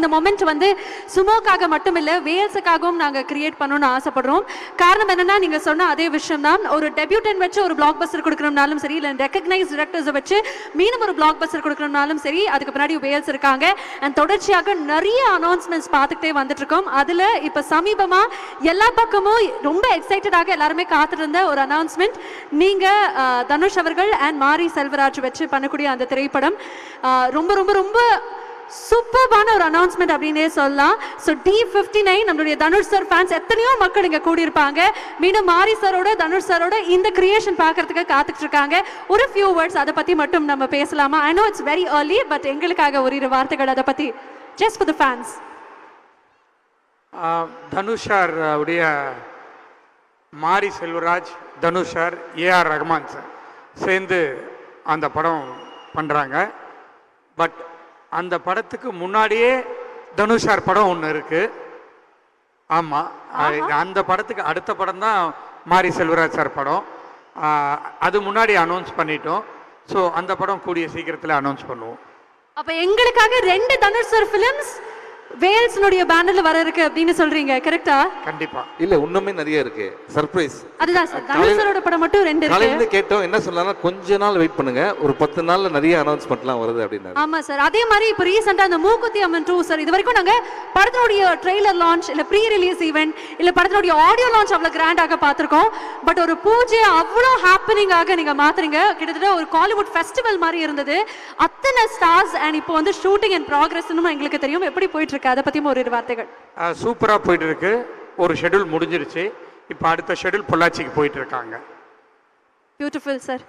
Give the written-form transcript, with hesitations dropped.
இந்த மொமெண்ட் வந்து சுமோக்காக மட்டும் இல்லை வேல்ஸுக்காகவும் நாங்கள் கிரியேட் பண்ணணும்னு ஆசைப்படுறோம். காரணம் என்னன்னா நீங்க சொன்ன அதே விஷயம் தான். ஒரு டெபியூட்டன் வச்சு ஒரு பிளாக் பஸ்டர் கொடுக்கணும்னாலும் சரி, இல்லை ரெகக்னைஸ் டிரெக்டர்ஸை வச்சு மீண்டும் ஒரு பிளாக் பஸ்டர் கொடுக்கணும்னாலும் சரி, அதுக்கு பின்னாடி வேல்ஸ் இருக்காங்க. அண்ட் தொடர்ச்சியாக நிறைய அனௌன்ஸ்மெண்ட்ஸ் பார்த்துக்கிட்டே வந்துட்டு இருக்கோம். அதுல இப்ப சமீபமா எல்லா பக்கமும் ரொம்ப எக்ஸைட்டடாக எல்லாருமே காத்துட்டு இருந்த ஒரு அனௌன்ஸ்மெண்ட், நீங்க தனுஷ் அவர்கள் அண்ட் மாரி செல்வராஜ் வச்சு பண்ணக்கூடிய அந்த திரைப்படம் ரொம்ப ரொம்ப ரொம்ப சூப்பர்பான ஒரு அனௌன்ஸ்மெண்ட் அப்படின்னே சொல்லலாம். ஸோ D59 நம்மளுடைய தனுஷ் சார் ஃபேன்ஸ் எத்தனையோ மக்கள் இங்கே கூடியிருப்பாங்க. மீண்டும் மாரி சாரோட தனுஷ் சாரோட இந்த கிரியேஷன் பார்க்கறதுக்கு காத்துட்டு இருக்காங்க. ஒரு ஃபியூ வேர்ட்ஸ் அதை பற்றி மட்டும் நம்ம பேசலாமா? I know it's very early, but எங்களுக்காக ஒரு இரு வார்த்தைகள் அதை பற்றி, just for the fans. Dhanush sir உடைய மாரி செல்வராஜ், தனுஷ் சார், ஏஆர் ரஹ்மான் சார் சேர்ந்து அந்த படம் பண்ணுறாங்க. பட் அந்த படத்துக்கு முன்னாடியே தனுஷ் சார் படம் ஒன்று இருக்கு. ஆமாம், அந்த படத்துக்கு அடுத்த படம் தான் மாரி செல்வராஜ் சார் படம். அது முன்னாடி அனௌன்ஸ் பண்ணிட்டோம். ஸோ அந்த படம் கூடிய சீக்கிரத்தில் அனௌன்ஸ் பண்ணுவோம். அப்போ எங்களுக்காக 2 தனுஷ் சார் ஃபிலிம்ஸ் வேல்ஸ்னுடைய பேனர்ல வர இருக்கு அப்படின்னு சொல்றீங்க, கரெக்ட்டா? கண்டிப்பா. இல்ல, இன்னுமே நிறைய இருக்கு சர்ப்ரைஸ். அதுதான் சார், தனுஷ் சாரோட படம் மட்டும் 2 இருக்கு. காலையில கேட்டோம், என்ன சொன்னாங்க, கொஞ்ச நாள் வெயிட் பண்ணுங்க, ஒரு 10 நாள்ல நிறைய அனௌன்ஸ்மென்ட்லாம் வருது அப்படினாரு. ஆமா சார். அதே மாதிரி இப்போ ரீசன்ட்டா அந்த மூக்குத்தி அம்மன் 2 சார், இது வரைக்கும் நாங்க படத்தோட ட்ரெய்லர் லான்ச் இல்ல ப்ரீ ரிலீஸ் ஈவென்ட் இல்ல படத்தோட ஆடியோ லான்ச் அவ்வளவு கிராண்டாக பார்த்திருக்கோம். பட் ஒரு பூஜை அவ்வளோ ஹாப்பனிங்காக நீங்க மாத்துறீங்க. கிட்டத்தட்ட ஒரு காலிவுட் ஃபெஸ்டிவல் மாதிரி இருந்தது. அத்தனை ஸ்டார்ஸ் அண்ட் இப்போ வந்து ஷூட்டிங் இன் ப்ராக்ரஸ்னு எங்களுக்கு தெரியும். எப்படி போயிட்டு இருக்கு அதை பத்தியும் ஒரு வார்த்தைகள்? சூப்பரா போயிட்டு இருக்கு. ஒரு ஷெட்யூல் முடிஞ்சிருச்சு. இப்போ அடுத்த ஷெட்யூல் பொள்ளாச்சிக்கு போயிட்டு இருக்காங்க. Beautiful sir.